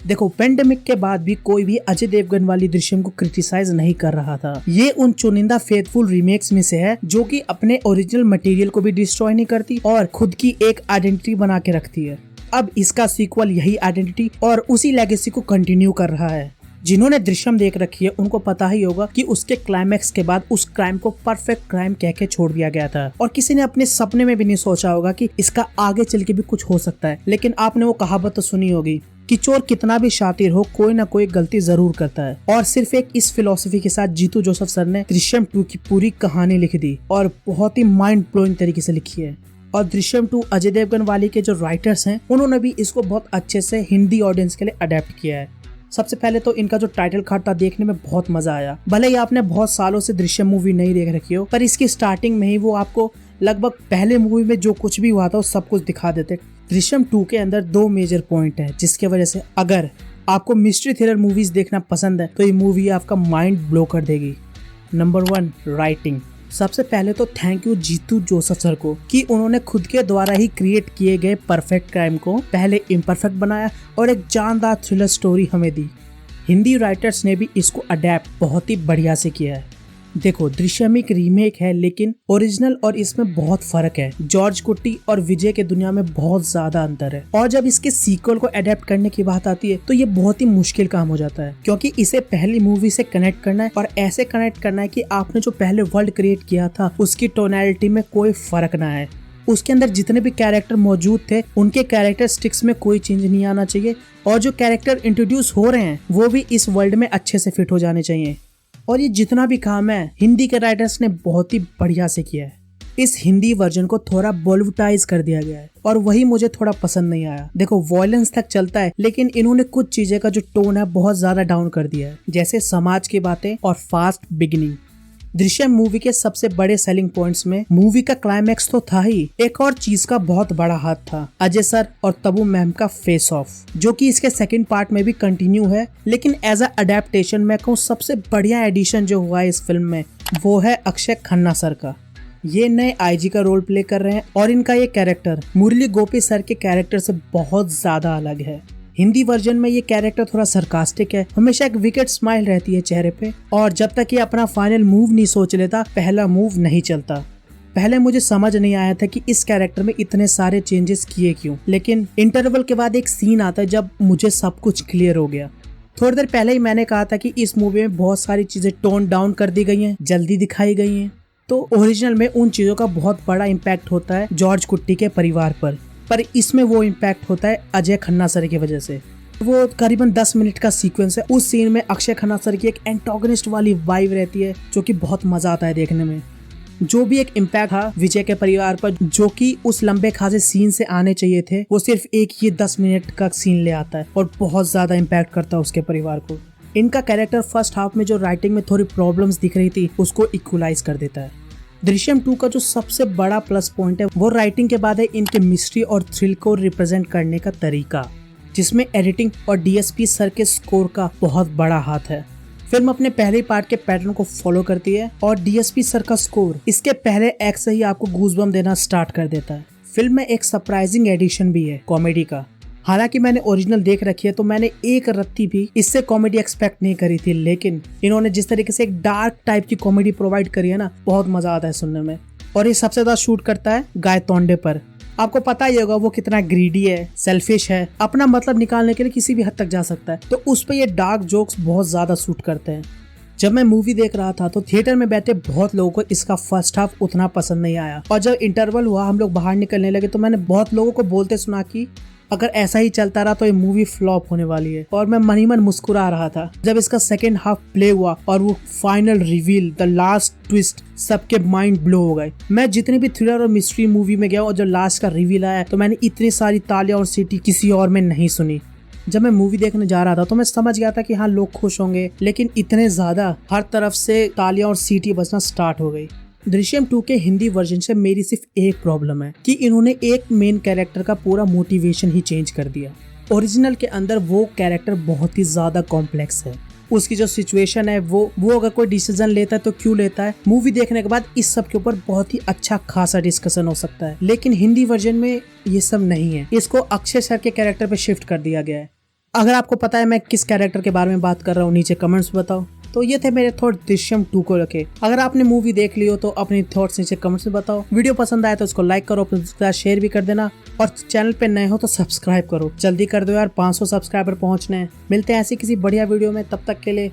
देखो, पेंडेमिक के बाद भी कोई भी अजय देवगन वाली दृश्यम को क्रिटिसाइज नहीं कर रहा था। ये उन चुनिंदा फेथफुल रीमेक्स में से है जो कि अपने ओरिजिनल मटेरियल को भी डिस्ट्रॉय नहीं करती और खुद की एक आइडेंटिटी बना के रखती है। अब इसका सीक्वल यही आइडेंटिटी और उसी लेगेसी को कंटिन्यू कर रहा है। जिन्होंने दृश्यम देख रखी है उनको पता ही होगा कि उसके क्लाइमैक्स के बाद उस क्राइम को परफेक्ट क्राइम कह के छोड़ दिया गया था और किसी ने अपने सपने में भी नहीं सोचा होगा कि इसका आगे चल के भी कुछ हो सकता है। लेकिन आपने वो कहावत तो सुनी होगी कि चोर कितना भी शातिर हो कोई ना कोई गलती जरूर करता है। और सिर्फ एक इस फिलॉसफी के साथ जीतू जोसेफ सर ने दृश्यम 2 की पूरी कहानी लिख दी और बहुत ही माइंड ब्लोइंग तरीके से लिखी है। और दृश्यम 2 अजय देवगन वाली के जो राइटर्स हैं उन्होंने भी इसको बहुत अच्छे से हिंदी ऑडियंस के लिए अडेप्ट किया है। सबसे पहले तो इनका जो टाइटल कार्ड था देखने में बहुत मजा आया। भले ही आपने बहुत सालों से दृश्यम मूवी नहीं देख रखी हो, पर इसकी स्टार्टिंग में ही वो आपको लगभग पहले मूवी में जो कुछ भी हुआ था वो सब कुछ दिखा देते। दृश्यम 2 के अंदर 2 मेजर पॉइंट है जिसके वजह से अगर आपको मिस्ट्री थ्रिलर मूवीज देखना पसंद है तो ये मूवी आपका माइंड ब्लो कर देगी। Number 1, writing. सबसे पहले तो thank you Jeetu Joseph sir को कि उन्होंने खुद के द्वारा ही क्रिएट किए गए परफेक्ट क्राइम को पहले इम्परफेक्ट बनाया और एक जानदार थ्रिलर स्टोरी हमें दी। हिंदी राइटर्स ने भी इसको अडेप्ट बहुत ही बढ़िया से किया है। देखो, दृश्यम एक रीमेक है लेकिन ओरिजिनल और इसमें बहुत फर्क है। जॉर्ज कुट्टी और विजय के दुनिया में बहुत ज्यादा अंतर है और जब इसके सीक्वल को अडेप्ट करने की बात आती है तो ये बहुत ही मुश्किल काम हो जाता है क्योंकि इसे पहली मूवी से कनेक्ट करना है और ऐसे कनेक्ट करना है कि आपने जो पहले वर्ल्ड क्रिएट किया था उसकी टोनैलिटी में कोई फर्क ना है। उसके अंदर जितने भी कैरेक्टर मौजूद थे उनके कैरेक्टरिस्टिक्स में कोई चेंज नहीं आना चाहिए और जो कैरेक्टर इंट्रोड्यूस हो रहे हैं वो भी इस वर्ल्ड में अच्छे से फिट हो जाने चाहिए। और ये जितना भी काम है हिंदी के राइटर्स ने बहुत ही बढ़िया से किया है। इस हिंदी वर्जन को थोड़ा बॉलीवुडाइज कर दिया गया है और वही मुझे थोड़ा पसंद नहीं आया। देखो, वॉयलेंस तक चलता है लेकिन इन्होंने कुछ चीजें का जो टोन है बहुत ज्यादा डाउन कर दिया है, जैसे समाज की बातें और फास्ट बिगिनिंग। दृश्यम मूवी के सबसे बड़े सेलिंग पॉइंट्स में मूवी का क्लाइमैक्स तो था ही, एक और चीज का बहुत बड़ा हाथ था, अजय सर और तबू मैम का फेस ऑफ, जो कि इसके सेकंड पार्ट में भी कंटिन्यू है। लेकिन एज अ अडेप्टेशन मैं कहूँ सबसे बढ़िया एडिशन जो हुआ है इस फिल्म में वो है अक्षय खन्ना सर का। ये नए आईजी का रोल प्ले कर रहे हैं और इनका ये कैरेक्टर मुरली गोपी सर के कैरेक्टर से बहुत ज्यादा अलग है। हिंदी वर्जन में ये कैरेक्टर थोड़ा सरकास्टिक है, हमेशा एक विकेट स्माइल रहती है चेहरे पे और जब तक ये अपना फाइनल मूव नहीं सोच लेता पहला मूव नहीं चलता। पहले मुझे समझ नहीं आया था कि इस कैरेक्टर में इतने सारे चेंजेस किए क्यों, लेकिन इंटरवल के बाद एक सीन आता है जब मुझे सब कुछ क्लियर हो गया। थोड़ी देर पहले ही मैंने कहा था कि इस मूवी में बहुत सारी चीजें टोन डाउन कर दी गई हैं, जल्दी दिखाई गई हैं। तो ओरिजिनल में उन चीजों का बहुत बड़ा इम्पैक्ट होता है जॉर्ज कुट्टी के परिवार पर इसमें वो इम्पैक्ट होता है अजय खन्ना सर की वजह से। वो करीबन 10 मिनट का सीक्वेंस है, उस सीन में अक्षय खन्ना सर की एक एंटागोनिस्ट वाली वाइब रहती है जो कि बहुत मजा आता है देखने में। जो भी एक इम्पैक्ट था विजय के परिवार पर जो कि उस लंबे खासे सीन से आने चाहिए थे, वो सिर्फ एक ही 10 मिनट का सीन ले आता है और बहुत ज्यादा इम्पैक्ट करता है उसके परिवार को। इनका कैरेक्टर फर्स्ट हाफ में जो राइटिंग में थोड़ी प्रॉब्लम्स दिख रही थी उसको इक्वलाइज कर देता है। दृश्यम 2 का जो सबसे बड़ा प्लस पॉइंट है वो राइटिंग के बाद है इनके मिस्ट्री और थ्रिल को रिप्रेजेंट करने का तरीका, जिसमें एडिटिंग और डीएसपी सर के स्कोर का बहुत बड़ा हाथ है। फिल्म अपने पहले पार्ट के पैटर्न को फॉलो करती है और डीएसपी सर का स्कोर इसके पहले एक्ट से ही आपको गूज़बम्प देना स्टार्ट कर देता है। फिल्म में एक सरप्राइजिंग एडिशन भी है कॉमेडी का। हालांकि मैंने ओरिजिनल देख रखी है तो मैंने एक रत्ती भी इससे कॉमेडी एक्सपेक्ट नहीं करी थी, लेकिन इन्होंने जिस तरीके से एक डार्क टाइप की कॉमेडी प्रोवाइड करी है ना, बहुत मजा आता है सुनने में। और ये सबसे ज्यादा शूट करता है गाय तोंडे पर। आपको पता ही होगा वो कितना ग्रीडी है, सेल्फिश है, अपना मतलब निकालने के लिए किसी भी हद तक जा सकता है, तो उस पर ये डार्क जोक्स बहुत ज्यादा शूट करते हैं। जब मैं मूवी देख रहा था तो थिएटर में बैठे बहुत लोगों को इसका फर्स्ट हाफ उतना पसंद नहीं आया और जब इंटरवल हुआ हम लोग बाहर निकलने लगे तो मैंने बहुत लोगों को बोलते सुना कि अगर ऐसा ही चलता रहा तो ये मूवी फ्लॉप होने वाली है। और मैं मन ही मन मुस्कुरा रहा था जब इसका सेकेंड हाफ प्ले हुआ और वो final reveal, the last twist, सबके माइंड ब्लो हो गए। मैं जितनी भी थ्रिलर और मिस्ट्री मूवी में गया और जब लास्ट का रिवील आया तो मैंने इतनी सारी तालियां और सीटी किसी और में नहीं सुनी। जब मैं मूवी देखने जा रहा था तो मैं समझ गया था कि हाँ लोग खुश होंगे, लेकिन इतने ज्यादा हर तरफ से तालियां और सीटी बजना स्टार्ट हो गई। दृश्यम 2 के हिंदी वर्जन से मेरी सिर्फ एक प्रॉब्लम है कि इन्होंने एक मेन कैरेक्टर का पूरा मोटिवेशन ही चेंज कर दिया। ओरिजिनल के अंदर वो कैरेक्टर बहुत ही ज्यादा कॉम्प्लेक्स है। उसकी जो सिचुएशन है वो अगर कोई डिसीजन लेता है तो क्यों लेता है, मूवी देखने के बाद इस सब के ऊपर बहुत ही अच्छा खासा डिस्कशन हो सकता है। लेकिन हिंदी वर्जन में ये सब नहीं है, इसको अक्षय सर के कैरेक्टर पे शिफ्ट कर दिया गया है। अगर आपको पता है मैं किस कैरेक्टर के बारे में बात कर रहा हूँ नीचे कमेंट्स बताओ। तो ये थे मेरे थॉट दृश्यम 2 को लेके। अगर आपने मूवी देख ली हो तो अपनी थॉट्स नीचे कमेंट्स में बताओ। वीडियो पसंद आए तो उसको लाइक करो, अपने दोस्तों के साथ शेयर भी कर देना और चैनल पे नए हो तो सब्सक्राइब करो। जल्दी कर दो यार, 500 सब्सक्राइबर पहुंचने हैं। मिलते हैं ऐसी किसी बढ़िया वीडियो में, तब तक के लिए